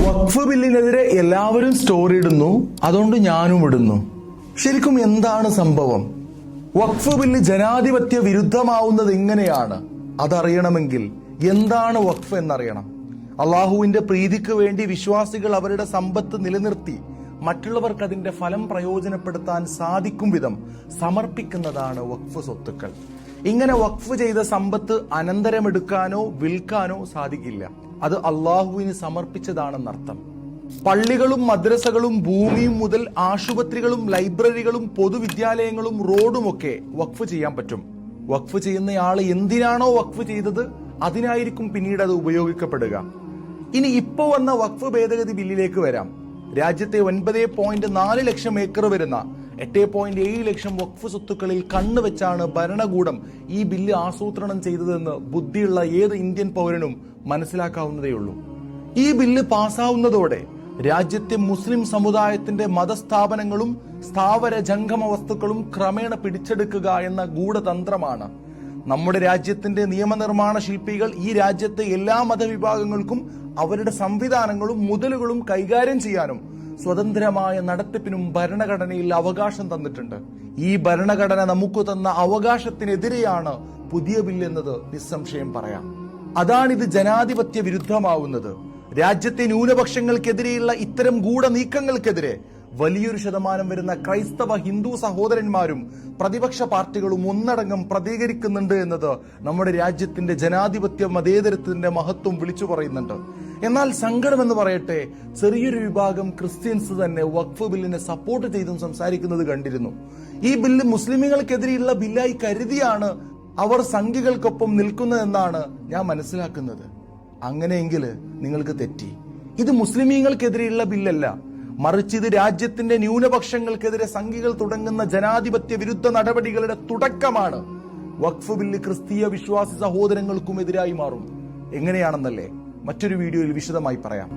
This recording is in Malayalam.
വഖഫ് ബില്ലിനെതിരെ എല്ലാവരും സ്റ്റോറി ഇടുന്നു, അതുകൊണ്ട് ഞാനും ഇടുന്നു. ശരിക്കും എന്താണ് സംഭവം? വഖഫ് ബില്ല് ജനാധിപത്യ വിരുദ്ധമാവുന്നത് എങ്ങനെയാണ്? അതറിയണമെങ്കിൽ എന്താണ് വഖഫ് എന്നറിയണം. അള്ളാഹുവിന്റെ പ്രീതിക്ക് വേണ്ടി വിശ്വാസികൾ അവരുടെ സമ്പത്ത് നിലനിർത്തി മറ്റുള്ളവർക്ക് അതിന്റെ ഫലം പ്രയോജനപ്പെടുത്താൻ സാധിക്കും വിധം സമർപ്പിക്കുന്നതാണ് വഖഫ് സ്വത്തുക്കൾ. ഇങ്ങനെ വഖഫ് ചെയ്ത സമ്പത്ത് അനന്തരമെടുക്കാനോ വിൽക്കാനോ സാധിക്കില്ല. അത് അള്ളാഹുവിന് സമർപ്പിച്ചതാണെന്നർത്ഥം. പള്ളികളും മദ്രസകളും ഭൂമിയും മുതൽ ആശുപത്രികളും ലൈബ്രറികളും പൊതുവിദ്യാലയങ്ങളും റോഡുമൊക്കെ വഖഫ് ചെയ്യാൻ പറ്റും. വഖഫ് ചെയ്യുന്നയാൾ എന്തിനാണോ വഖഫ് ചെയ്തത് അതിനായിരിക്കും പിന്നീട് അത് ഉപയോഗിക്കപ്പെടുക. ഇനി ഇപ്പോ വന്ന വഖഫ് ഭേദഗതി ബില്ലിലേക്ക് വരാം. രാജ്യത്തെ 9.4 ലക്ഷം ഏക്കർ വരുന്ന 8.7 ലക്ഷം വഖഫ് സ്വത്തുക്കളിൽ കണ്ണുവെച്ചാണ് ഭരണകൂടം ഈ ബില്ല് ആസൂത്രണം ചെയ്തതെന്ന് ബുദ്ധിയുള്ള ഏത് ഇന്ത്യൻ പൗരനും മനസ്സിലാക്കാവുന്നതേയുള്ളൂ. ഈ ബില്ല് പാസ്സാവുന്നതോടെ രാജ്യത്തെ മുസ്ലിം സമുദായത്തിന്റെ മതസ്ഥാപനങ്ങളും സ്ഥാവര ജംഗമ വസ്തുക്കളും ക്രമേണ പിടിച്ചെടുക്കുക എന്ന ഗൂഢതന്ത്രമാണ്. നമ്മുടെ രാജ്യത്തിന്റെ നിയമനിർമ്മാണ ശില്പികൾ ഈ രാജ്യത്തെ എല്ലാ മതവിഭാഗങ്ങൾക്കും അവരുടെ സംവിധാനങ്ങളും മുതലുകളും കൈകാര്യം ചെയ്യാനും സ്വതന്ത്രമായ നടത്തിപ്പിനും ഭരണഘടനയിൽ അവകാശം തന്നിട്ടുണ്ട്. ഈ ഭരണഘടന നമുക്ക് തന്ന അവകാശത്തിനെതിരെയാണ് പുതിയ ബില്ല് എന്നത് നിസ്സംശയം പറയാം. അതാണിത് ജനാധിപത്യ വിരുദ്ധമാവുന്നത്. രാജ്യത്തെ ന്യൂനപക്ഷങ്ങൾക്കെതിരെയുള്ള ഇത്തരം ഗൂഢനീക്കങ്ങൾക്കെതിരെ വലിയൊരു ശതമാനം വരുന്ന ക്രൈസ്തവ ഹിന്ദു സഹോദരന്മാരും പ്രതിപക്ഷ പാർട്ടികളും ഒന്നടങ്കം പ്രതികരിക്കുന്നുണ്ട് എന്നത് നമ്മുടെ രാജ്യത്തിന്റെ ജനാധിപത്യ മതേതരത്തിന്റെ മഹത്വം വിളിച്ചു പറയുന്നുണ്ട്. എന്നാൽ സങ്കടം എന്ന് പറയട്ടെ, ചെറിയൊരു വിഭാഗം ക്രിസ്ത്യൻസ് തന്നെ വഖഫ് ബില്ലിനെ സപ്പോർട്ട് ചെയ്തും സംസാരിക്കുന്നത് കണ്ടിരുന്നു. ഈ ബില്ല് മുസ്ലിമുകൾക്കെതിരെയുള്ള ബില്ലായി കരുതിയാണ് അവർ സംഘികൾക്കൊപ്പം നിൽക്കുന്നതെന്നാണ് ഞാൻ മനസ്സിലാക്കുന്നത്. അങ്ങനെയെങ്കിൽ നിങ്ങൾക്ക് തെറ്റി. ഇത് മുസ്ലിമീങ്ങൾക്കെതിരെയുള്ള ബില്ലല്ല, മറിച്ച് ഇത് രാജ്യത്തിന്റെ ന്യൂനപക്ഷങ്ങൾക്കെതിരെ സംഘികൾ തുടങ്ങുന്ന ജനാധിപത്യ വിരുദ്ധ നടപടികളുടെ തുടക്കമാണ്. വഖഫ് ബില്ല് ക്രിസ്തീയ വിശ്വാസി സഹോദരങ്ങൾക്കും എതിരായി മാറും. എങ്ങനെയാണെന്നല്ലേ മറ്റൊരു വീഡിയോയിൽ വിശദമായി പറയാം.